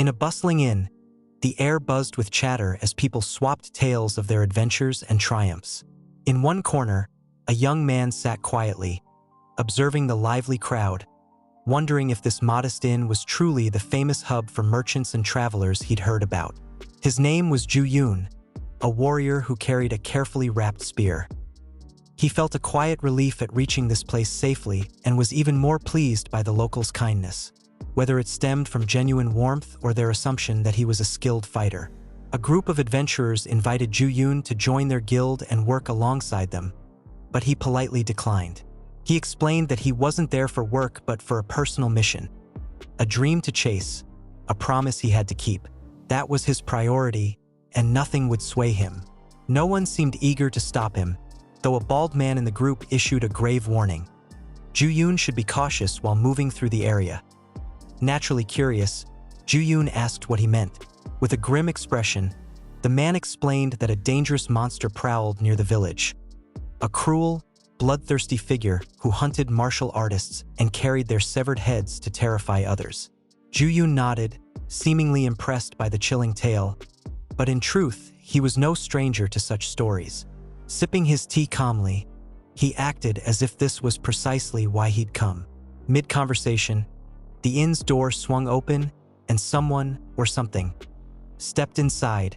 In a bustling inn, the air buzzed with chatter as people swapped tales of their adventures and triumphs. In one corner, a young man sat quietly, observing the lively crowd, wondering if this modest inn was truly the famous hub for merchants and travelers he'd heard about. His name was Ju-yoon, a warrior who carried a carefully wrapped spear. He felt a quiet relief at reaching this place safely and was even more pleased by the locals' kindness, whether it stemmed from genuine warmth or their assumption that he was a skilled fighter. A group of adventurers invited Ju-yoon to join their guild and work alongside them, but he politely declined. He explained that he wasn't there for work but for a personal mission, a dream to chase, a promise he had to keep. That was his priority, and nothing would sway him. No one seemed eager to stop him, though a bald man in the group issued a grave warning. Ju-yoon should be cautious while moving through the area. Naturally curious, Ju-yoon asked what he meant. With a grim expression, the man explained that a dangerous monster prowled near the village. A cruel, bloodthirsty figure who hunted martial artists and carried their severed heads to terrify others. Ju-yoon nodded, seemingly impressed by the chilling tale, but in truth, he was no stranger to such stories. Sipping his tea calmly, he acted as if this was precisely why he'd come. Mid-conversation, the inn's door swung open and someone, or something, stepped inside,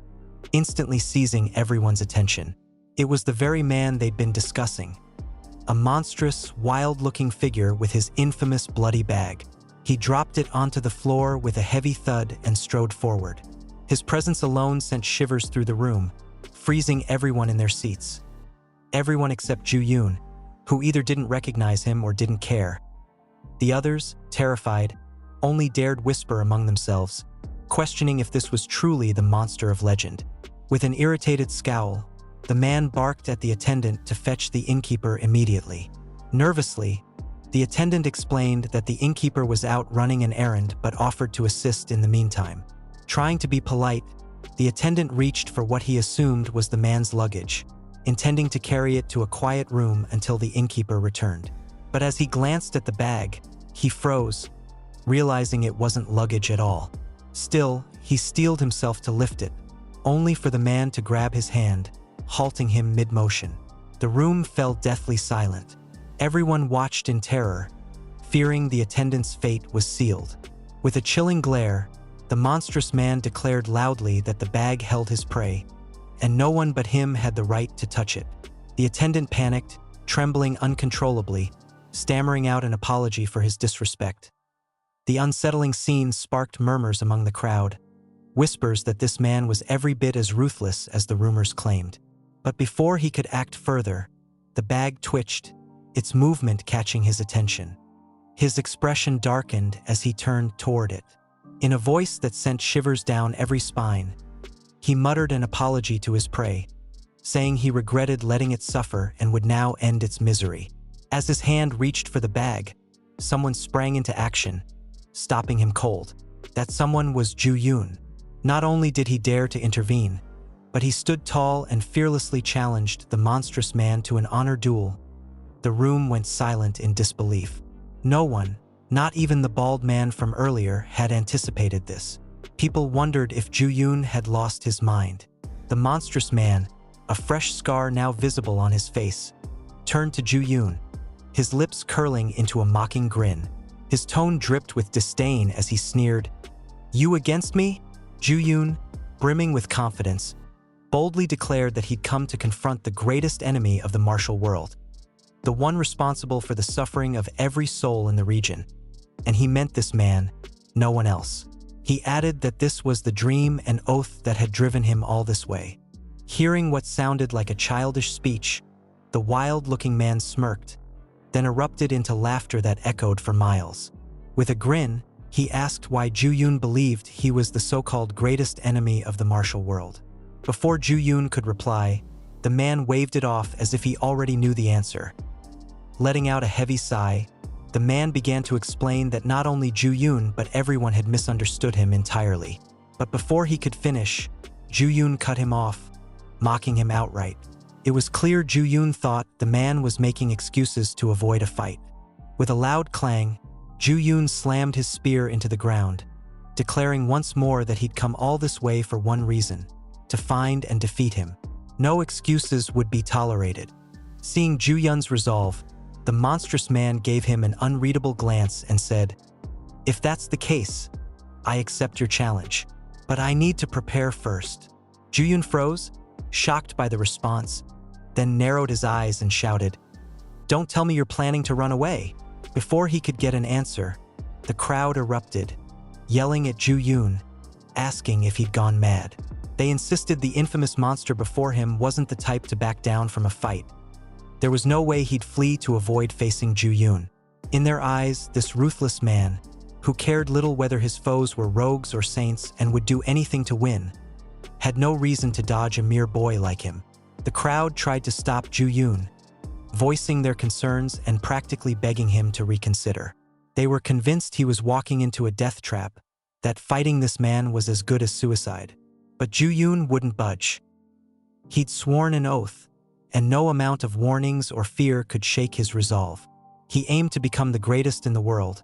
instantly seizing everyone's attention. It was the very man they'd been discussing. A monstrous, wild-looking figure with his infamous bloody bag. He dropped it onto the floor with a heavy thud and strode forward. His presence alone sent shivers through the room, freezing everyone in their seats. Everyone except Ju-yoon, who either didn't recognize him or didn't care. The others, terrified, only dared whisper among themselves, questioning if this was truly the monster of legend. With an irritated scowl, the man barked at the attendant to fetch the innkeeper immediately. Nervously, the attendant explained that the innkeeper was out running an errand but offered to assist in the meantime. Trying to be polite, the attendant reached for what he assumed was the man's luggage, intending to carry it to a quiet room until the innkeeper returned. But as he glanced at the bag, he froze, realizing it wasn't luggage at all. Still, he steeled himself to lift it, only for the man to grab his hand, halting him mid-motion. The room fell deathly silent. Everyone watched in terror, fearing the attendant's fate was sealed. With a chilling glare, the monstrous man declared loudly that the bag held his prey, and no one but him had the right to touch it. The attendant panicked, trembling uncontrollably, stammering out an apology for his disrespect. The unsettling scene sparked murmurs among the crowd, whispers that this man was every bit as ruthless as the rumors claimed. But before he could act further, the bag twitched, its movement catching his attention. His expression darkened as he turned toward it. In a voice that sent shivers down every spine, he muttered an apology to his prey, saying he regretted letting it suffer and would now end its misery. As his hand reached for the bag, someone sprang into action, stopping him cold. That someone was Ju-yoon. Not only did he dare to intervene, but he stood tall and fearlessly challenged the monstrous man to an honor duel. The room went silent in disbelief. No one, not even the bald man from earlier, had anticipated this. People wondered if Ju-yoon had lost his mind. The monstrous man, a fresh scar now visible on his face, turned to Ju-yoon, his lips curling into a mocking grin. His tone dripped with disdain as he sneered, "You against me?" Ju-yoon, brimming with confidence, boldly declared that he'd come to confront the greatest enemy of the martial world, the one responsible for the suffering of every soul in the region. And he meant this man, no one else. He added that this was the dream and oath that had driven him all this way. Hearing what sounded like a childish speech, the wild-looking man smirked, then erupted into laughter that echoed for miles. With a grin, he asked why Ju-yoon believed he was the so-called greatest enemy of the martial world. Before Ju-yoon could reply, the man waved it off as if he already knew the answer. Letting out a heavy sigh, the man began to explain that not only Ju-yoon but everyone had misunderstood him entirely. But before he could finish, Ju-yoon cut him off, mocking him outright. It was clear Ju-yoon thought the man was making excuses to avoid a fight. With a loud clang, Ju-yoon slammed his spear into the ground, declaring once more that he'd come all this way for one reason: to find and defeat him. No excuses would be tolerated. Seeing Ju Yun's resolve, the monstrous man gave him an unreadable glance and said, "If that's the case, I accept your challenge. But I need to prepare first." Ju Yun froze, shocked by the response, then narrowed his eyes and shouted, "Don't tell me you're planning to run away." Before he could get an answer, the crowd erupted, yelling at Ju Yun, asking if he'd gone mad. They insisted the infamous monster before him wasn't the type to back down from a fight. There was no way he'd flee to avoid facing Ju Yun. In their eyes, this ruthless man, who cared little whether his foes were rogues or saints and would do anything to win, had no reason to dodge a mere boy like him. The crowd tried to stop Ju Yun, voicing their concerns and practically begging him to reconsider. They were convinced he was walking into a death trap, that fighting this man was as good as suicide. But Ju Yun wouldn't budge. He'd sworn an oath, and no amount of warnings or fear could shake his resolve. He aimed to become the greatest in the world,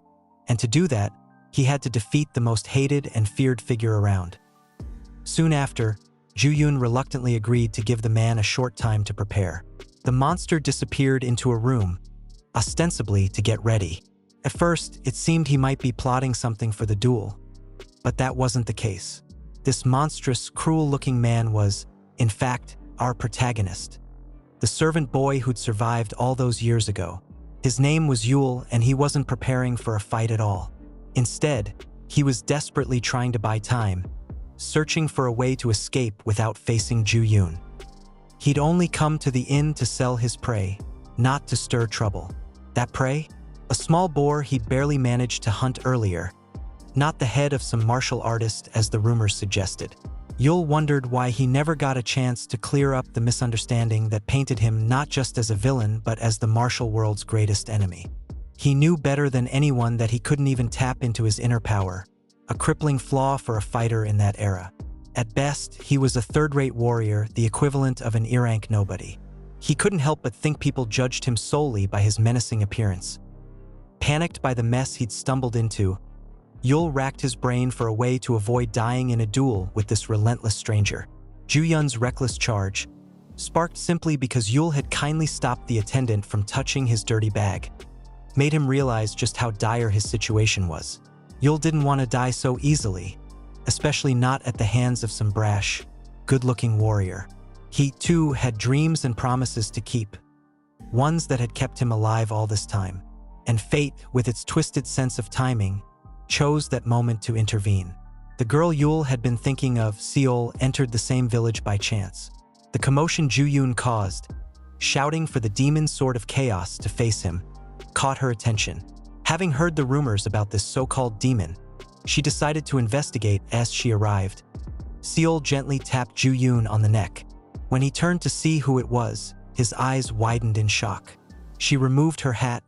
and to do that, he had to defeat the most hated and feared figure around. Soon after, Ju Yun reluctantly agreed to give the man a short time to prepare. The monster disappeared into a room, ostensibly to get ready. At first, it seemed he might be plotting something for the duel, but that wasn't the case. This monstrous, cruel-looking man was, in fact, our protagonist, the servant boy who'd survived all those years ago. His name was Yule, and he wasn't preparing for a fight at all. Instead, he was desperately trying to buy time, searching for a way to escape without facing Ju Yun. He'd only come to the inn to sell his prey, not to stir trouble. That prey? A small boar he'd barely managed to hunt earlier, not the head of some martial artist as the rumors suggested. Yule wondered why he never got a chance to clear up the misunderstanding that painted him not just as a villain but as the martial world's greatest enemy. He knew better than anyone that he couldn't even tap into his inner power, a crippling flaw for a fighter in that era. At best, he was a third-rate warrior, the equivalent of an E-rank nobody. He couldn't help but think people judged him solely by his menacing appearance. Panicked by the mess he'd stumbled into, Yule racked his brain for a way to avoid dying in a duel with this relentless stranger. Ju Yun's reckless charge, sparked simply because Yule had kindly stopped the attendant from touching his dirty bag, made him realize just how dire his situation was. Yule didn't want to die so easily, especially not at the hands of some brash, good-looking warrior. He, too, had dreams and promises to keep, ones that had kept him alive all this time. And fate, with its twisted sense of timing, chose that moment to intervene. The girl Yule had been thinking of, Seol, entered the same village by chance. The commotion Ju Yun caused, shouting for the demon sword of chaos to face him, caught her attention. Having heard the rumors about this so-called demon, she decided to investigate. As she arrived, Seol gently tapped Ju Yun on the neck. When he turned to see who it was, his eyes widened in shock. She removed her hat,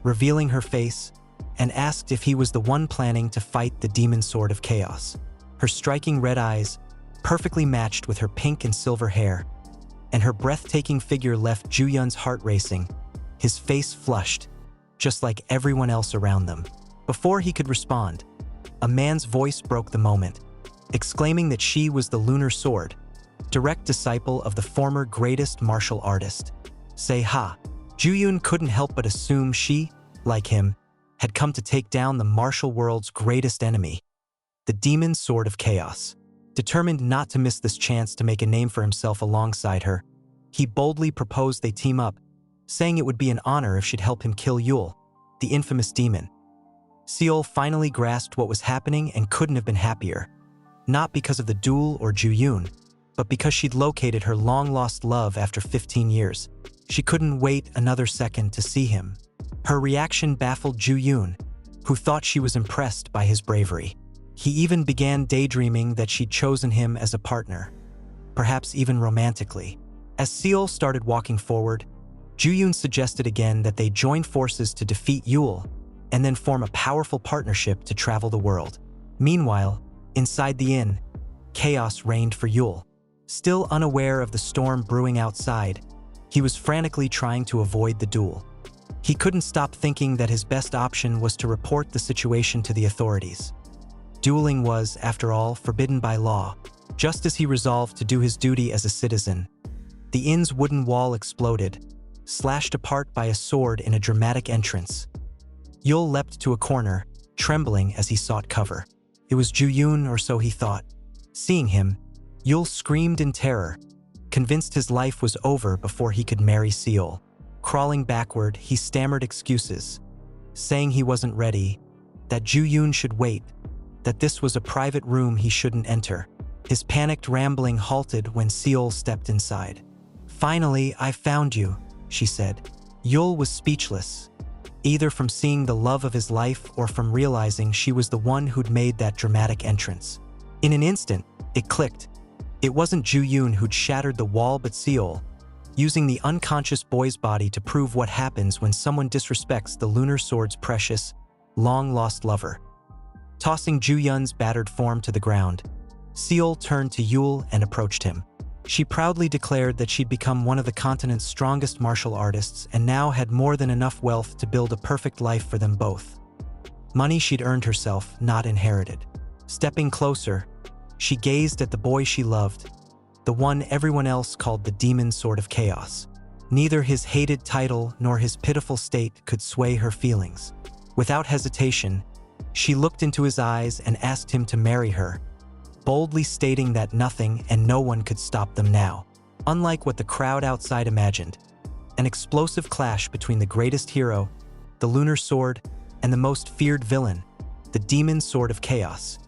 revealing her face, and asked if he was the one planning to fight the demon sword of chaos. Her striking red eyes, perfectly matched with her pink and silver hair, and her breathtaking figure left Ju Yun's heart racing, his face flushed, just like everyone else around them. Before he could respond, a man's voice broke the moment, exclaiming that she was the Lunar Sword, direct disciple of the former greatest martial artist. Say ha. Ju Yun couldn't help but assume she, like him, had come to take down the martial world's greatest enemy, the demon sword of chaos. Determined not to miss this chance to make a name for himself alongside her, he boldly proposed they team up, saying it would be an honor if she'd help him kill Yule, the infamous demon. Seol finally grasped what was happening and couldn't have been happier, not because of the duel or Ju Yun, but because she'd located her long-lost love after 15 years. She couldn't wait another second to see him. Her reaction baffled Ju Yun, who thought she was impressed by his bravery. He even began daydreaming that she'd chosen him as a partner, perhaps even romantically. As Seol started walking forward, Ju Yun suggested again that they join forces to defeat Yule and then form a powerful partnership to travel the world. Meanwhile, inside the inn, chaos reigned for Yule. Still unaware of the storm brewing outside, he was frantically trying to avoid the duel. He couldn't stop thinking that his best option was to report the situation to the authorities. Dueling was, after all, forbidden by law. Just as he resolved to do his duty as a citizen, the inn's wooden wall exploded, slashed apart by a sword in a dramatic entrance. Yul leapt to a corner, trembling as he sought cover. It was Ju-yoon, or so he thought. Seeing him, Yul screamed in terror, convinced his life was over before he could marry Seol. Crawling backward, he stammered excuses, saying he wasn't ready, that Ju-yoon should wait, that this was a private room he shouldn't enter. His panicked rambling halted when Seol stepped inside. "Finally, I found you," she said. Yul was speechless, either from seeing the love of his life or from realizing she was the one who'd made that dramatic entrance. In an instant, it clicked. It wasn't Ju-yoon who'd shattered the wall but Seol, using the unconscious boy's body to prove what happens when someone disrespects the lunar sword's precious, long-lost lover. Tossing Ju-yoon's battered form to the ground, Seol turned to Yul and approached him. She proudly declared that she'd become one of the continent's strongest martial artists and now had more than enough wealth to build a perfect life for them both. Money she'd earned herself, not inherited. Stepping closer, she gazed at the boy she loved, the one everyone else called the demon sword of chaos. Neither his hated title nor his pitiful state could sway her feelings. Without hesitation, she looked into his eyes and asked him to marry her, boldly stating that nothing and no one could stop them now. Unlike what the crowd outside imagined, an explosive clash between the greatest hero, the lunar sword, and the most feared villain, the demon sword of chaos,